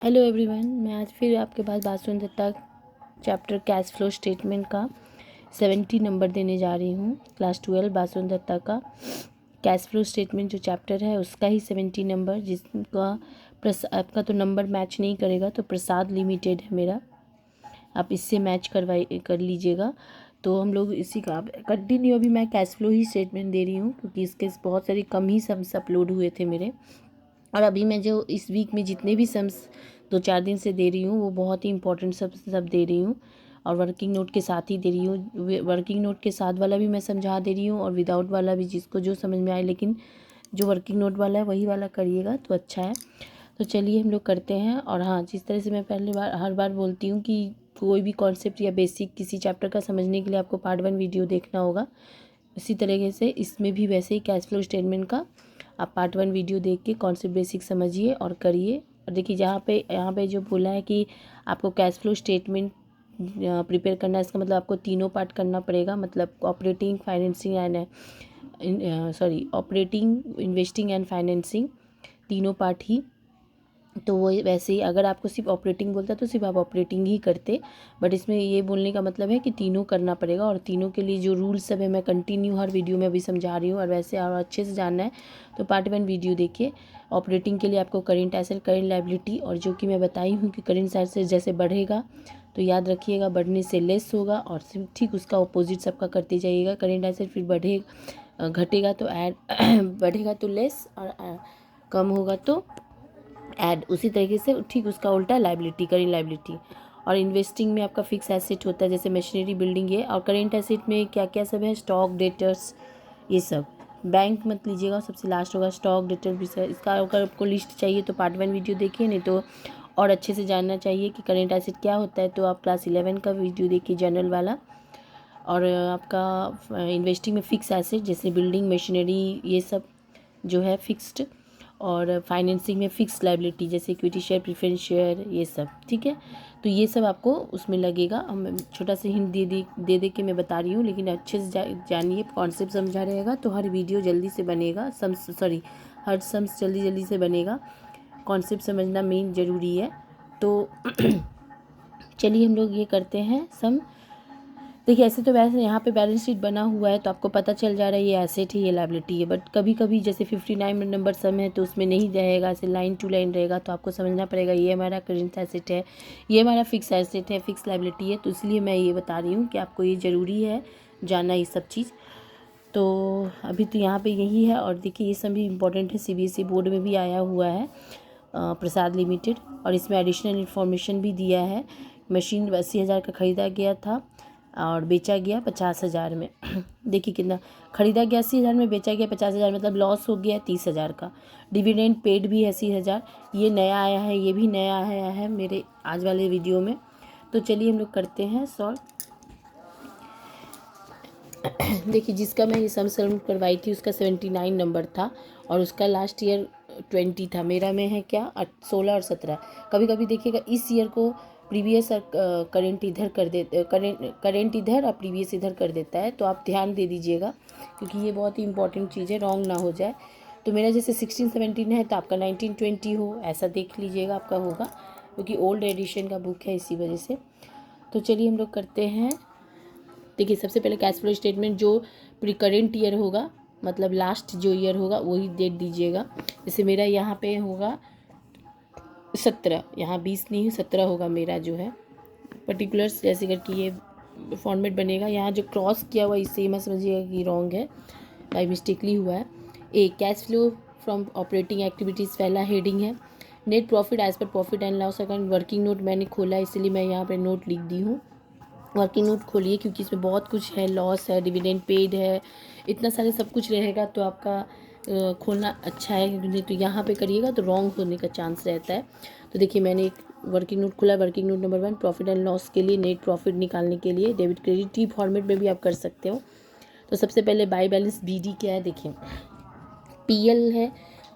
Hello everyone, मैं आज फिर आपके पास बासुन Datta chapter cash flow statement का 70 नंबर देने जा रही हूँ। क्लास 12 बासुन दत्ता का कैश फ्लो स्टेटमेंट जो चैप्टर है उसका ही 70 नंबर, जिसका आपका तो नंबर मैच नहीं करेगा तो प्रसाद लिमिटेड है मेरा, आप इससे मैच कर लीजिएगा। तो हम लोग इसी का कंटिन्यू अभी मैं कैश फ्लो ही स्टेटमेंट दे रही हूँ, क्योंकि इसके बहुत सारे कम ही सम्स अपलोड हुए थे मेरे। और अभी मैं जो इस वीक में जितने भी सम्स 2-4 दिन से दे रही हूँ वो बहुत ही इंपॉर्टेंट सब दे रही हूँ, और वर्किंग नोट के साथ ही दे रही हूँ। वर्किंग नोट के साथ वाला भी मैं समझा दे रही हूँ और विदाउट वाला भी, जिसको जो समझ में आए, लेकिन जो वर्किंग नोट वाला है वही वाला करिएगा तो अच्छा है। तो चलिए हम लोग करते हैं। और हाँ, जिस तरह से मैं हर बार बोलती हूँ कि कोई भी कॉन्सेप्ट या बेसिक किसी चैप्टर का समझने के लिए आपको पार्ट 1 वीडियो देखना होगा, इसी तरीके से इसमें भी वैसे ही कैश फ्लो स्टेटमेंट का आप पार्ट 1 वीडियो देख के कॉन्सेप्ट बेसिक समझिए और करिए। और देखिए यहाँ पे जो बोला है कि आपको कैश फ्लो स्टेटमेंट प्रिपेयर करना है, इसका मतलब आपको तीनों पार्ट करना पड़ेगा, मतलब operating, financing and operating, investing and financing, तीनों पार्ट ही। तो वो वैसे ही अगर आपको सिर्फ ऑपरेटिंग बोलता तो सिर्फ आप ऑपरेटिंग ही करते, बट इसमें ये बोलने का मतलब है कि तीनों करना पड़ेगा। और तीनों के लिए जो रूल्स सब है मैं कंटिन्यू हर वीडियो में अभी समझा रही हूँ। और वैसे और अच्छे से जानना है तो पार्ट 1 वीडियो देखिए। ऑपरेटिंग के लिए आपको करेंट एसेट, करेंट लायबिलिटी, और जो कि मैं बताई हूँ कि करेंट एसेट जैसे बढ़ेगा तो याद रखिएगा बढ़ने से लेस होगा, और ठीक उसका अपोजिट सबका करते जाइएगा। करेंट एसेट फिर घटेगा तो ऐड बढ़ेगा तो लेस, और कम होगा तो ऐड। उसी तरीके से ठीक उसका उल्टा लायबिलिटी, करेंट लायबिलिटी। और इन्वेस्टिंग में आपका फिक्स एसेट होता है, जैसे मशीनरी, बिल्डिंग, ये। और करेंट एसेट में क्या क्या सब है, स्टॉक, डेटर्स, ये सब। बैंक मत लीजिएगा, सबसे लास्ट होगा स्टॉक, डेटर भी सर। इसका अगर आपको लिस्ट चाहिए तो पार्ट 1 वीडियो देखिए, नहीं तो और अच्छे से जानना चाहिए कि करेंट एसेट क्या होता है तो आप क्लास 11 का वीडियो देखिए, जनरल वाला। और आपका इन्वेस्टिंग में फिक्स एसेट जैसे बिल्डिंग, मशीनरी, ये सब जो है फिक्स्ड। और फाइनेंसिंग में फिक्स लायबिलिटी जैसे इक्विटी शेयर, प्रेफरेंस शेयर, ये सब। ठीक है, तो ये सब आपको उसमें लगेगा। हम छोटा सा हिंट दे के मैं बता रही हूँ, लेकिन अच्छे से जानिए, कॉन्सेप्ट समझा रहेगा तो हर वीडियो जल्दी से बनेगा। हर सम्स जल्दी से बनेगा। कॉन्सेप्ट समझना मेन ज़रूरी है। तो चलिए हम लोग ये करते हैं सम। देखिए, ऐसे तो वैसे यहाँ पे बैलेंस शीट बना हुआ है तो आपको पता चल जा रहा है ये एसेट है, ये लायबिलिटी है। बट कभी कभी जैसे 59 नंबर सम है तो उसमें नहीं रहेगा, ऐसे लाइन टू लाइन रहेगा, तो आपको समझना पड़ेगा ये हमारा करेंट एसेट है, ये हमारा फिक्स एसेट है, फिक्स लायबिलिटी है। तो इसलिए मैं ये बता रही हूँ कि आपको ये ज़रूरी है जानना ये सब चीज़। तो अभी तो यहाँ पर यही है। और देखिए ये सब भी इम्पोर्टेंट है, CBSE बोर्ड में भी आया हुआ है, प्रसाद लिमिटेड। और इसमें एडिशनल इन्फॉर्मेशन भी दिया है। मशीन 80,000 का ख़रीदा गया था और बेचा गया 50,000 में। देखिए कितना ख़रीदा गया 80,000 में, बेचा गया 50,000, मतलब लॉस हो गया 30,000 का। डिविडेंड पेड भी 80,000, ये नया आया है, ये भी नया आया है मेरे आज वाले वीडियो में। तो चलिए हम लोग करते हैं सॉल्व। देखिए जिसका मैं ये सम करवाई थी उसका 79 नंबर था, और उसका लास्ट ईयर 20 था। मेरा में है क्या 16 और 17। कभी कभी देखिएगा इस ईयर को प्रीवियस और करेंट इधर कर देते, करेंट इधर और प्रीवियस इधर कर देता है, तो आप ध्यान दे दीजिएगा, क्योंकि ये बहुत ही इंपॉर्टेंट चीज़ है, रॉन्ग ना हो जाए। तो मेरा जैसे 16-17 है तो आपका 19-20 हो, ऐसा देख लीजिएगा आपका होगा, क्योंकि ओल्ड एडिशन का बुक है इसी वजह से। तो चलिए हम लोग करते हैं। देखिए सबसे पहले कैश फ्लो स्टेटमेंट जो प्री करेंट ईयर होगा, मतलब लास्ट जो ईयर होगा वही डेट दीजिएगा। जैसे मेरा यहाँ पे होगा 17, यहाँ 20 नहीं 17 होगा मेरा जो है पर्टिकुलर्स, जैसे करके ये फॉर्मेट बनेगा। यहाँ जो क्रॉस किया हुआ इससे मत समझिएगा कि रॉन्ग है, बाई मिस्टेकली हुआ है। Cash flow from operating activities पहला हेडिंग है। Net profit as per profit and loss account. Working note मैंने खोला इसलिए मैं यहाँ पर नोट लिख दी हूँ। वर्किंग नोट खोलिए क्योंकि इसमें बहुत कुछ है, लॉस है, डिविडेंड पेड है, इतना सारे सब कुछ रहेगा, तो आपका खोलना अच्छा है, क्योंकि नहीं तो यहाँ पे करिएगा तो रॉन्ग होने का चांस रहता है। तो देखिए मैंने एक वर्किंग नोट खोला। Working note number 1 profit and loss के लिए, नेट प्रॉफिट निकालने के लिए, डेबिट क्रेडिट टी फॉर्मेट में भी आप कर सकते हो। तो सबसे पहले बाई बैलेंस BD क्या है देखिए, PL है।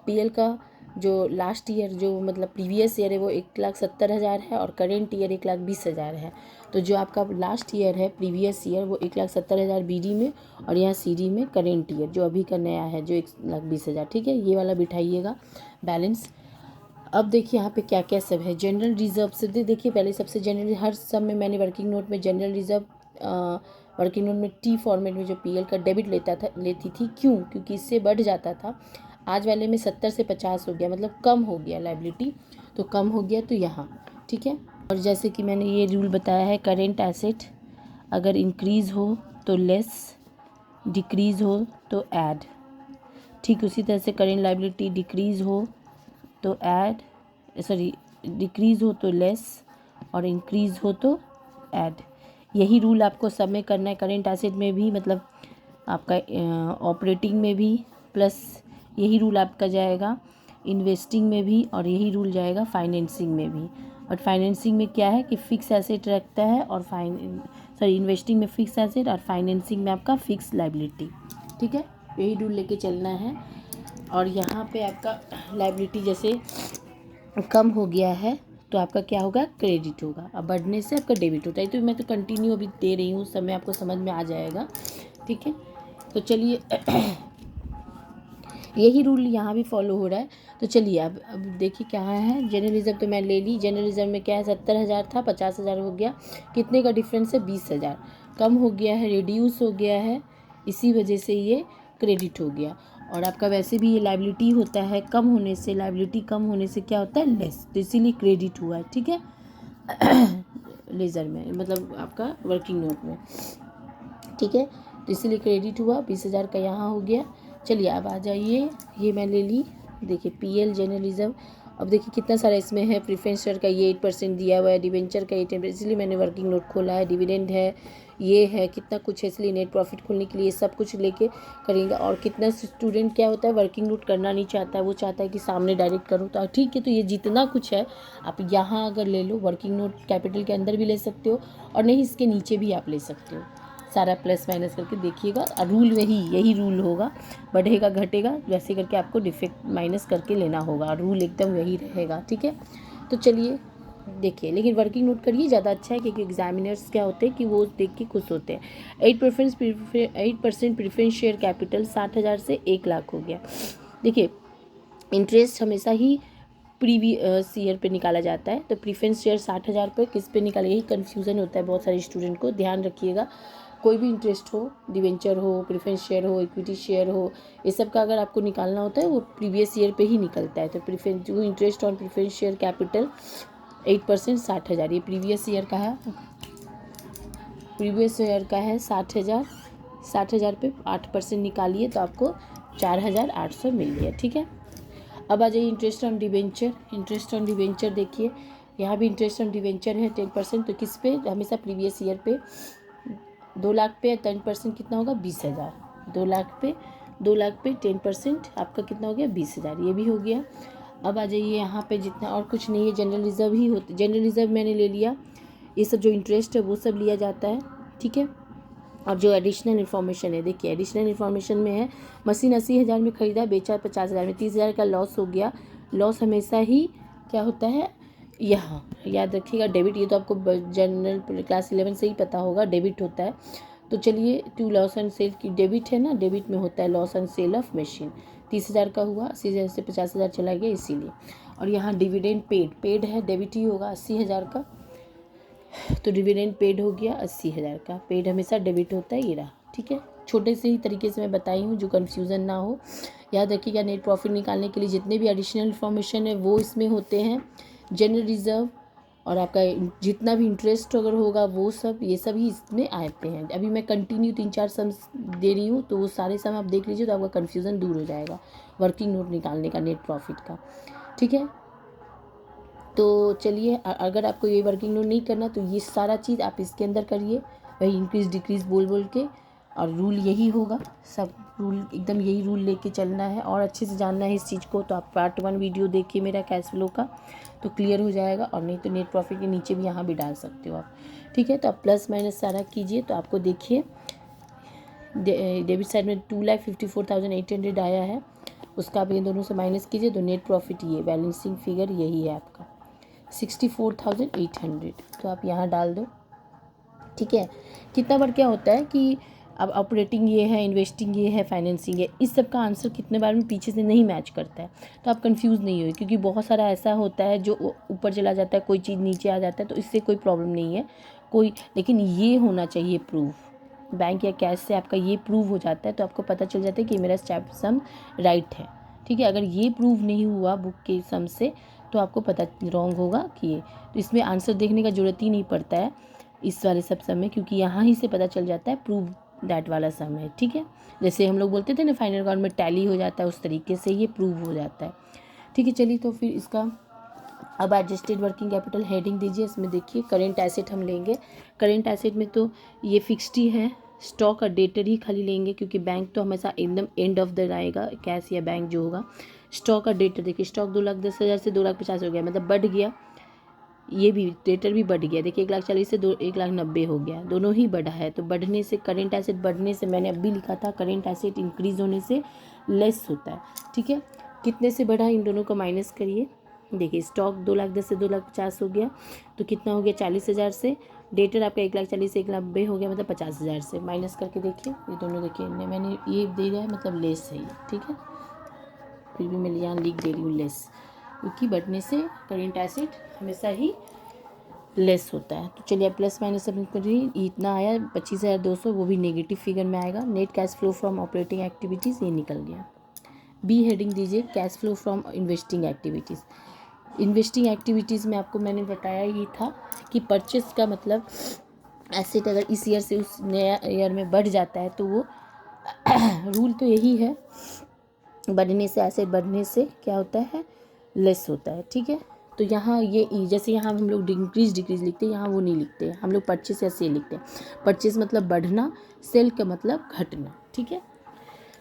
PL का जो लास्ट ईयर जो मतलब प्रीवियस ईयर है वो 1,70,000 है, और करेंट ईयर 1,20,000 है। तो जो आपका लास्ट ईयर है प्रीवियस ईयर वो 1,70,000 BD में, और यहाँ CD में करेंट ईयर जो अभी का नया है जो 1,20,000। ठीक है, ये वाला बिठाइएगा बैलेंस। अब देखिए यहाँ पे क्या क्या सब है। जनरल रिजर्व से देखिए, पहले सबसे जनरल, हर सब में मैंने वर्किंग नोट में जनरल रिजर्व, वर्किंग नोट में टी फॉर्मेट में जो पीएल का डेबिट लेती थी। क्यों? क्योंकि इससे बढ़ जाता था। आज वाले में 70 से 50 हो गया, मतलब कम हो गया लायबिलिटी, तो कम हो गया तो यहाँ, ठीक है। और जैसे कि मैंने ये रूल बताया है, करेंट एसेट अगर इंक्रीज़ हो तो लेस, डिक्रीज़ हो तो ऐड। ठीक उसी तरह से करेंट लायबिलिटी डिक्रीज़ हो तो ऐड, सॉरी डिक्रीज़ हो तो लेस, और इंक्रीज़ हो तो ऐड। यही रूल आपको सब में करना है, करेंट एसेट में भी, मतलब आपका ऑपरेटिंग में भी, प्लस यही रूल आपका जाएगा इन्वेस्टिंग में भी, और यही रूल जाएगा फाइनेंसिंग में भी। और फाइनेंसिंग में क्या है कि फिक्स एसेट रखता है, और इन्वेस्टिंग में फिक्स एसेट, और फाइनेंसिंग में आपका फिक्स लायबिलिटी, ठीक है। यही रूल लेके चलना है। और यहाँ पे आपका लायबिलिटी जैसे कम हो गया है तो आपका क्या होगा, क्रेडिट होगा, अब बढ़ने से आपका डेबिट होता है। तो मैं तो कंटिन्यू अभी दे रही हूँ, समय आपको समझ में आ जाएगा, ठीक है। तो चलिए यही रूल यहाँ भी फॉलो हो रहा है। तो चलिए अब देखिए क्या है। जनरल रिजर्व तो मैं ले ली, जनरल रिजर्व में क्या है, 70,000 था, 50,000 हो गया, कितने का डिफरेंस है, 20,000 कम हो गया है, रिड्यूस हो गया है, इसी वजह से ये क्रेडिट हो गया। और आपका वैसे भी ये लायबिलिटी होता है, कम होने से, लायबिलिटी कम होने से क्या होता है, लेस, तो इसीलिए क्रेडिट हुआ है, ठीक है। लेज़र में मतलब आपका वर्किंग नोट में, ठीक है। तो इसीलिए क्रेडिट हुआ, 20,000 का यहाँ हो गया। चलिए अब आ जाइए, ये मैं ले ली, देखिए पीएल जनरल रिजर्व। अब देखिए कितना सारा इसमें है, प्रेफरेंस शेयर का ये 8% दिया हुआ है, डिवेंचर का 8%, इसलिए मैंने वर्किंग नोट खोला है, डिविडेंड है, ये है, कितना कुछ है, इसलिए नेट प्रॉफिट खोलने के लिए सब कुछ लेके करेंगे। और कितना स्टूडेंट क्या होता है, वर्किंग नोट करना नहीं चाहता है, वो चाहता है कि सामने डायरेक्ट करूँ, तो ठीक है। तो ये जितना कुछ है आप यहाँ अगर ले लो, वर्किंग नोट कैपिटल के अंदर भी ले सकते हो, और नहीं इसके नीचे भी आप ले सकते हो, सारा प्लस माइनस करके देखिएगा। और रूल यही रूल होगा, बढ़ेगा घटेगा वैसे करके आपको डिफेक्ट माइनस करके लेना होगा, और रूल एकदम यही रहेगा, ठीक है। तो चलिए देखिए, लेकिन वर्किंग नोट करिए, ज़्यादा अच्छा है, क्योंकि एग्जामिनर्स क्या होते हैं कि वो देख के खुश होते हैं। 8% प्रेफरेंस शेयर कैपिटल 60,000 से 1,00,000 हो गया। देखिए इंटरेस्ट हमेशा ही प्रीवियस ईयर पे निकाला जाता है, तो प्रेफरेंस शेयर 60,000 पे किस पे निकाले, यही कन्फ्यूज़न होता है बहुत सारे स्टूडेंट को, ध्यान रखिएगा। कोई भी इंटरेस्ट हो, डिवेंचर हो, प्रेफरेंस शेयर हो, इक्विटी शेयर हो, ये सब का अगर आपको निकालना होता है वो प्रीवियस ईयर पे ही निकलता है। तो प्रेफरेंस जो interest on preference share capital 8% 60,000, ये प्रीवियस ईयर का है, प्रीवियस ईयर का है 60,000। 60,000 पे 8% निकालिए तो आपको 4,800 मिल गया, ठीक है। अब आ जाइए interest on debenture. Interest on debenture देखिए, यहाँ भी इंटरेस्ट ऑन डिवेंचर है 10%, तो किस पे, हमेशा प्रीवियस ईयर पे। 2,00,000 पे 10% कितना होगा, 20,000। 2,00,000 पे 10% आपका कितना हो गया, 20,000, ये भी हो गया। अब आ जाइए यहाँ पे, जितना और कुछ नहीं है, जनरल रिजर्व ही होता, जनरल रिजर्व मैंने ले लिया, ये सब जो इंटरेस्ट है वो सब लिया जाता है, ठीक है। अब जो एडिशनल इन्फॉर्मेशन है, देखिए एडिशनल इन्फॉर्मेशन में है, मशीन 80,000 में खरीदा, बेचा 50,000 में, 30,000 का लॉस हो गया। लॉस हमेशा ही क्या होता है, यहाँ याद रखिएगा, डेबिट, ये तो आपको जनरल क्लास 11 से ही पता होगा, डेबिट होता है। तो चलिए टू लॉस एंड सेल की डेबिट है ना, डेबिट में होता है loss and sale of machine. 30,000 का हुआ, 80,000 से 50,000 चला गया, इसीलिए। और यहाँ डिविडेंड पेड है, डेबिट ही होगा 80,000 का, तो डिविडेंड पेड हो गया 80,000 का, पेड हमेशा डेबिट होता है, ये रहा, ठीक है। छोटे से ही तरीके से मैं बताई हूँ, जो कन्फ्यूज़न ना हो। याद रखिएगा, नेट प्रॉफिट निकालने के लिए जितने भी एडिशनल इन्फॉर्मेशन है वो इसमें होते हैं, जनरल रिजर्व और आपका जितना भी इंटरेस्ट अगर होगा वो सब, ये सब ही इसमें आते हैं। अभी मैं कंटिन्यू 3-4 सम दे रही हूँ, तो वो सारे सम आप देख लीजिए, तो आपका कन्फ्यूज़न दूर हो जाएगा वर्किंग नोट निकालने का, नेट प्रॉफिट का, ठीक है। तो चलिए, अगर आपको ये वर्किंग नोट नहीं करना तो ये सारा चीज़ आप इसके अंदर करिए, वही इंक्रीज डिक्रीज बोल के, और रूल यही होगा, सब रूल एकदम यही रूल लेके चलना है। और अच्छे से जानना है इस चीज़ को तो आप पार्ट 1 वीडियो देखिए मेरा कैश फ्लो का, तो क्लियर हो जाएगा। और नहीं तो नेट प्रॉफिट के नीचे भी यहाँ भी डाल सकते हो आप, ठीक है। तो आप प्लस माइनस सारा कीजिए, तो आपको देखिए डेबिट साइड में 2,54,800 आया है, उसका आप ये दोनों से माइनस कीजिए, तो नेट प्रॉफिट ये बैलेंसिंग फिगर यही है आपका 64,800, तो आप यहाँ डाल दो, ठीक है। कितना बार क्या होता है कि अब ऑपरेटिंग ये है, इन्वेस्टिंग ये है, फाइनेंसिंग है, इस सब का आंसर कितने बार में पीछे से नहीं मैच करता है, तो आप कंफ्यूज नहीं हुए, क्योंकि बहुत सारा ऐसा होता है जो ऊपर चला जाता है, कोई चीज़ नीचे आ जाता है, तो इससे कोई प्रॉब्लम नहीं है कोई, लेकिन ये होना चाहिए प्रूफ। बैंक या कैश से आपका ये प्रूव हो जाता है तो आपको पता चल जाता है कि मेरा स्टेप सम राइट है, ठीक है। अगर ये प्रूव नहीं हुआ बुक के सम से तो आपको पता रॉन्ग होगा कि ये, तो इसमें आंसर देखने का ज़रूरत ही नहीं पड़ता है इस वाले सब सम में, क्योंकि यहाँ ही से पता चल जाता है प्रूव दैट वाला सम है, ठीक है। जैसे हम लोग बोलते थे ना फाइनल अकाउंट में टैली हो जाता है, उस तरीके से ये प्रूव हो जाता है, ठीक है। चलिए तो फिर इसका अब एडजस्टेड वर्किंग कैपिटल हेडिंग दीजिए। इसमें देखिए करेंट एसेट हम लेंगे, करेंट एसेट में तो ये फिक्स्ड ही है, स्टॉक और डेटर ही खाली लेंगे, क्योंकि बैंक तो हमेशा एकदम एंड ऑफ द आएगा, कैश या बैंक जो होगा। स्टॉक और डेटर देखिए, स्टॉक 2,10,000 से 2,50,000 हो गया, मतलब बढ़ गया, ये भी डेटर भी बढ़ गया, देखिए 1,40,000 से 1,90,000 हो गया, दोनों ही बढ़ा है। तो बढ़ने से करेंट एसेट बढ़ने से, मैंने अभी लिखा था करेंट एसेट इंक्रीज होने से लेस होता है, ठीक है। कितने से बढ़ा, इन दोनों को माइनस करिए, देखिए स्टॉक 2,10,000 से 2,50,000 हो गया, तो कितना हो गया 40,000 से, डेटर आपका 1,40,000 से 1,90,000 हो गया, मतलब 50,000 से माइनस करके देखिए, ये दोनों देखिए मैंने ये दे दिया है, मतलब लेस है ये, ठीक है। फिर भी मैं यहाँ लिख दे रही हूँ लेस, क्योंकि बढ़ने से करेंट एसेट हमेशा ही लेस होता है। तो चलिए अब प्लस माइनस सब करिए, इतना आया 25,200, वो भी नेगेटिव फिगर में आएगा। Net cash flow from operating activities ये निकल गया। बी हेडिंग दीजिए cash flow from investing activities. Investing activities में आपको मैंने बताया ही था कि परचेस का मतलब एसेट अगर इस ईयर से उस नया ईयर में बढ़ जाता है तो वो रूल तो यही है, बढ़ने से एसेट बढ़ने से क्या होता है, लेस होता है, ठीक है। तो यहाँ ये जैसे यहाँ हम लोग डिक्रीज लिखते हैं, यहाँ वो नहीं लिखते हैं, हम लोग परचेस या सेल लिखते हैं। परचेस मतलब बढ़ना, सेल का मतलब घटना, ठीक है।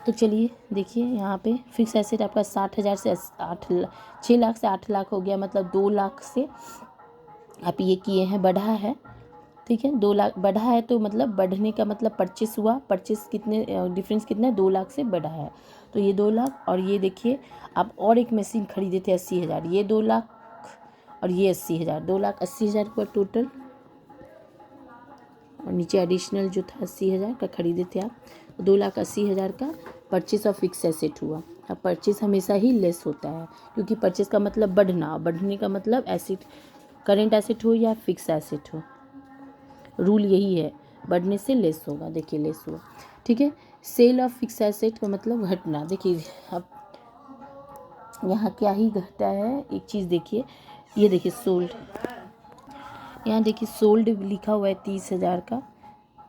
तो चलिए देखिए यहाँ पे फिक्स एसेट आपका 60,000 से 6 लाख से 8 लाख हो गया, मतलब 2 लाख से आप ये किए हैं, बढ़ा है, ठीक है। 2 लाख बढ़ा है तो मतलब बढ़ने का मतलब परचेस हुआ, परचेस कितने डिफरेंस कितना है, 2 लाख से बढ़ा है, तो ये 2 लाख। और ये देखिए आप और एक मशीन खरीदे थे 80,000, ये 2 लाख और ये 80,000, 2,80,000 का टोटल, और नीचे एडिशनल जो था 80,000 का खरीदे थे आप, 2,80,000 का परचेस ऑफ फिक्स एसेट हुआ। अब परचेस हमेशा ही लेस होता है, क्योंकि परचेस का मतलब बढ़ना, बढ़ने का मतलब एसेट, करेंट एसेट हो या फिक्स एसेट हो, रूल यही है, बढ़ने से लेस होगा, देखिए लेस हुआ, ठीक है। सेल ऑफ फिक्स एसेट का मतलब घटना, देखिए अब यहाँ क्या ही घटा है, एक चीज़ देखिए, ये देखिए सोल्ड, यहाँ देखिए सोल्ड लिखा हुआ है 30,000 का,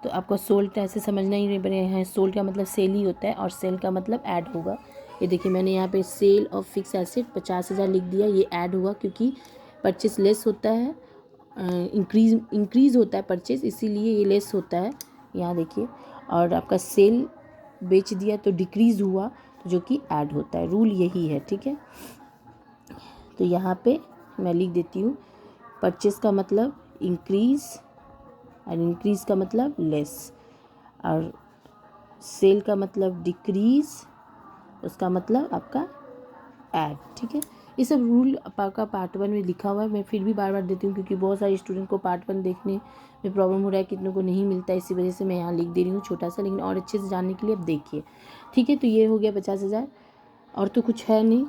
तो आपको सोल्ड ऐसे समझना ही नहीं पड़ेगा, यहाँ सोल्ड का मतलब सेल ही होता है और सेल का मतलब ऐड होगा। ये देखिए मैंने यहाँ पे सेल ऑफ फिक्स एसेट 50,000 लिख दिया, ये ऐड हुआ क्योंकि परचेस लेस होता है, इंक्रीज़ होता है परचेस, इसीलिए ये लेस होता है, यहाँ देखिए। और आपका सेल बेच दिया तो डिक्रीज़ हुआ, जो कि ऐड होता है, रूल यही है, ठीक है। तो यहाँ पे मैं लिख देती हूँ, परचेस का मतलब इंक्रीज़ और इंक्रीज़ का मतलब लेस, और सेल का मतलब डिक्रीज़, उसका मतलब आपका ऐड, ठीक है। ये सब रूल आपका पार्ट 1 में लिखा हुआ है, मैं फिर भी बार बार देती हूँ क्योंकि बहुत सारे स्टूडेंट को पार्ट 1 देखने में प्रॉब्लम हो रहा है, कितनों को नहीं मिलता है, इसी वजह से मैं यहाँ लिख दे रही हूँ छोटा सा, लेकिन और अच्छे से जानने के लिए अब देखिए, ठीक है। तो ये हो गया 50,000, और तो कुछ है नहीं,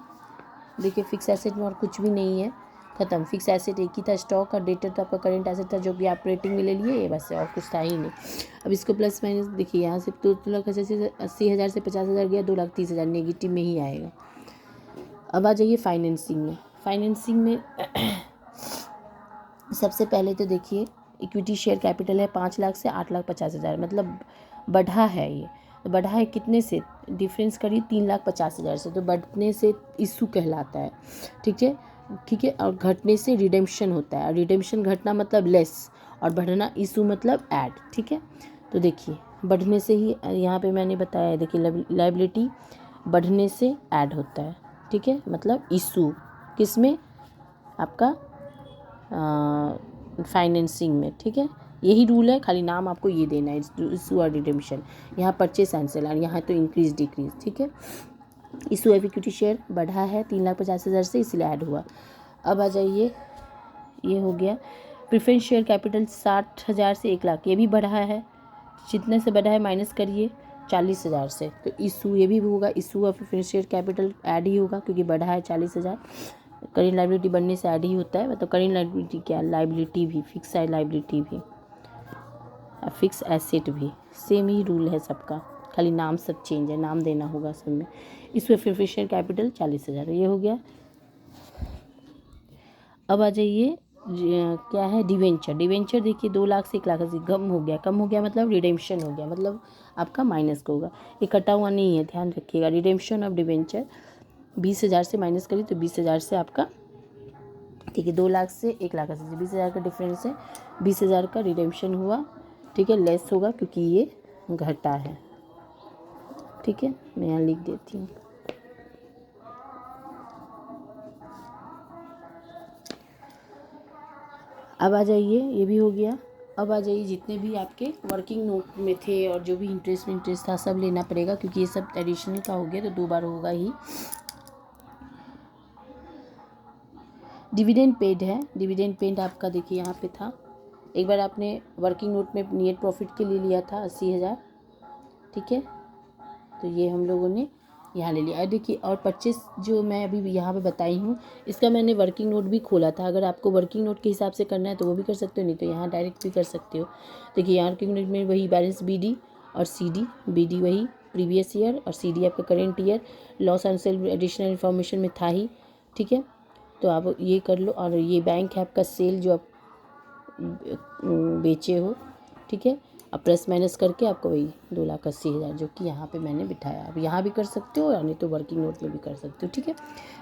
देखिए फिक्स एसेट में और कुछ भी नहीं है, ख़त्म। फिक्स एसेट एक ही था, स्टॉक और डेटर तो आपका करेंट एसेट था, जो कि ऑपरेटिंग में ले लिए, ये बस, और कुछ था ही नहीं। अब इसको प्लस माइनस देखिए, यहाँ से 2,80,000 से 50,000 गया, 2,30,000 नेगेटिव में ही आएगा। अब आ जाइए फाइनेंसिंग में। फाइनेंसिंग में सबसे पहले तो देखिए इक्विटी शेयर कैपिटल है 5 लाख से 8,50,000, मतलब बढ़ा है, ये तो बढ़ा है कितने से, डिफरेंस करिए 3,50,000 से, तो बढ़ने से इशू कहलाता है, ठीक है, ठीक है। और घटने से रिडेम्पशन होता है, और रिडेम्पशन घटना मतलब लेस, और बढ़ना इशू मतलब ऐड, ठीक है। तो देखिए बढ़ने से ही यहाँ पे मैंने बताया है, देखिए लायबिलिटी बढ़ने से ऐड होता है, ठीक है, मतलब इशू किस में, आपका फाइनेंसिंग में, ठीक है। यही रूल है, खाली नाम आपको ये देना है, इशू और रिडेम्पशन। यहाँ परचेस एंड सेल, और यहाँ तो इंक्रीज डिक्रीज, ठीक है। इशू ऑफ इक्विटी शेयर बढ़ा है 3,50,000 से, इसलिए ऐड हुआ। अब आ जाइए, ये हो गया प्रेफरेंस शेयर कैपिटल 60,000 से 1 लाख, ये भी बढ़ा है, जितने से बढ़ा है माइनस करिए 40,000 से, तो इशू ये भी होगा, issue of preferential capital add ही होगा क्योंकि बढ़ा है 40,000। करेंट लाइबिलिटी बढ़ने से ऐड ही होता है, मतलब करेंट लाइबिलिटी क्या, लाइबिलिटी भी, फिक्स है लाइबिलिटी भी, फिक्स एसेट भी, सेम ही रूल है सबका, खाली नाम सब चेंज है, नाम देना होगा सब में। इसमें प्रेफरेंशियल कैपिटल 40,000 ये हो गया। अब आ जाइए क्या है, डिवेंचर। डिवेंचर देखिए 2 लाख से 1 लाख से कम हो गया, कम हो गया मतलब रिडेम्पशन हो गया, मतलब आपका माइनस का होगा, ये कटा हुआ नहीं है, ध्यान रखिएगा। रिडेम्पशन ऑफ डिवेंचर 20,000 से माइनस करिए तो 20,000 से आपका, ठीक है, 2 लाख से 1 लाख से 20,000 का डिफरेंस है, 20,000 का रिडेम्पशन हुआ, ठीक है, लेस होगा क्योंकि ये घटा है, ठीक है, मैं यहाँ लिख देती हूँ। अब आ जाइए, ये भी हो गया। अब आ जाइए जितने भी आपके वर्किंग नोट में थे और जो भी इंटरेस्ट था सब लेना पड़ेगा क्योंकि ये सब एडिशनल का हो गया तो 2 बार होगा ही। डिविडेंड पेड है, डिविडेंड पेड आपका देखिए यहाँ पे था, एक बार आपने वर्किंग नोट में नेट प्रॉफिट के लिए लिया था 80,000, ठीक है, तो ये हम लोगों ने यहाँ ले लिया। देखिए और 25 जो मैं अभी यहाँ पे बताई हूँ इसका मैंने वर्किंग नोट भी खोला था, अगर आपको वर्किंग नोट के हिसाब से करना है तो वो भी कर सकते हो, नहीं तो यहाँ डायरेक्ट भी कर सकते हो। देखिए यहाँ वर्किंग नोट में वही बैलेंस BD और CD, BD वही प्रीवियस ईयर और CD आपका current year, loss on sale additional information में था ही, ठीक है, तो आप ये कर लो। और ये बैंक है आपका सेल जो आप बेचे हो, ठीक है, अब प्लस माइनस करके आपको वही 2,80,000 जो कि यहाँ पे मैंने बिठाया, अब यहाँ भी कर सकते हो या नहीं तो वर्किंग नोट में भी कर सकते हो, ठीक है।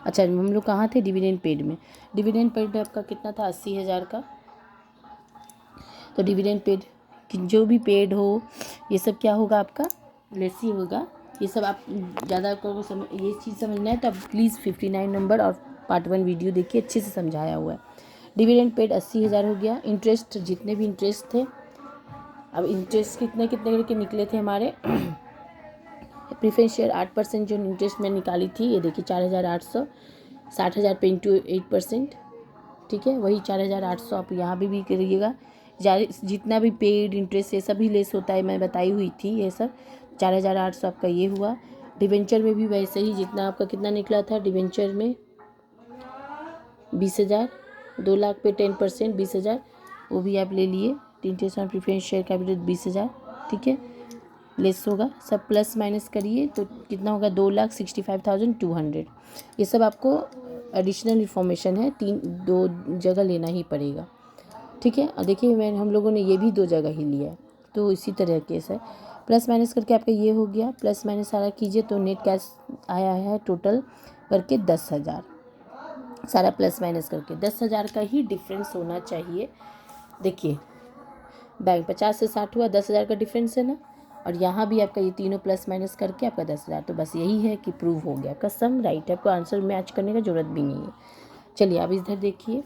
अच्छा हम लोग कहाँ थे, डिविडेंड पेड में। डिविडेंड पेड आपका कितना था, 80,000 का, तो डिविडेंड पेड जो भी पेड हो ये सब क्या होगा आपका, लेस ही होगा। ये सब आप ज़्यादा आपको ये चीज़ समझना है तो आप प्लीज़ 59 नंबर और पार्ट 1 वीडियो देखिए, अच्छे से समझाया हुआ है। डिविडेंड पेड 80,000 हो गया। इंटरेस्ट जितने भी इंटरेस्ट थे, अब इंटरेस्ट कितने कितने करके निकले थे हमारे प्रीफरेंस शेयर 8% जो इंटरेस्ट में निकाली थी, ये देखिए 4,800, 60,000 पे इंटू 8%, ठीक है, वही 4,800 आप यहाँ भी करिएगा। जितना भी पेड इंटरेस्ट ये सभी लेस होता है, मैं बताई हुई थी ये सब। 4,800 आपका ये हुआ। डिवेंचर में भी वैसे ही, जितना आपका कितना निकला था डिवेंचर में 20,000, 2 लाख पे 10% 20,000, वो भी आप ले लिए। Interest on preference share capital 20,000, ठीक है, लेस होगा, सब प्लस माइनस करिए तो कितना होगा, 2,65,200। ये सब आपको एडिशनल इन्फॉर्मेशन है, 2 जगह लेना ही पड़ेगा, ठीक है। और देखिए हम लोगों ने ये भी 2 जगह ही लिया है, तो इसी तरह केस है। प्लस माइनस करके आपका ये हो गया, प्लस माइनस सारा कीजिए तो नेट कैश आया है टोटल करके 10,000, सारा प्लस माइनस करके 10,000 का ही डिफरेंस होना चाहिए। देखिए बैंक 50 से 60 हुआ, 10,000 का डिफरेंस है ना, और यहाँ भी आपका ये तीनों प्लस माइनस करके आपका 10,000, तो बस यही है कि प्रूव हो गया, आपका सम राइट है, आपको आंसर मैच करने का जरूरत भी नहीं है। चलिए अब इधर देखिए,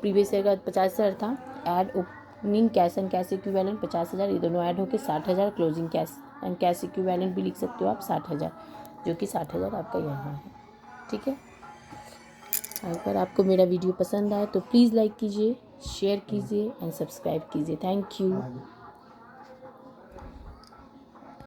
प्रीवियस ईयर का 50,000 था, add opening cash and cash equivalent 50,000, ये दोनों ऐड होकर 60,000, closing cash and cash equivalent भी लिख सकते हो आप 60,000, जो कि 60,000 आपका यहाँ है, ठीक है। अगर आपको मेरा वीडियो पसंद आए तो प्लीज़ लाइक कीजिए, शेयर कीजिए एंड सब्सक्राइब कीजिए। Thank you.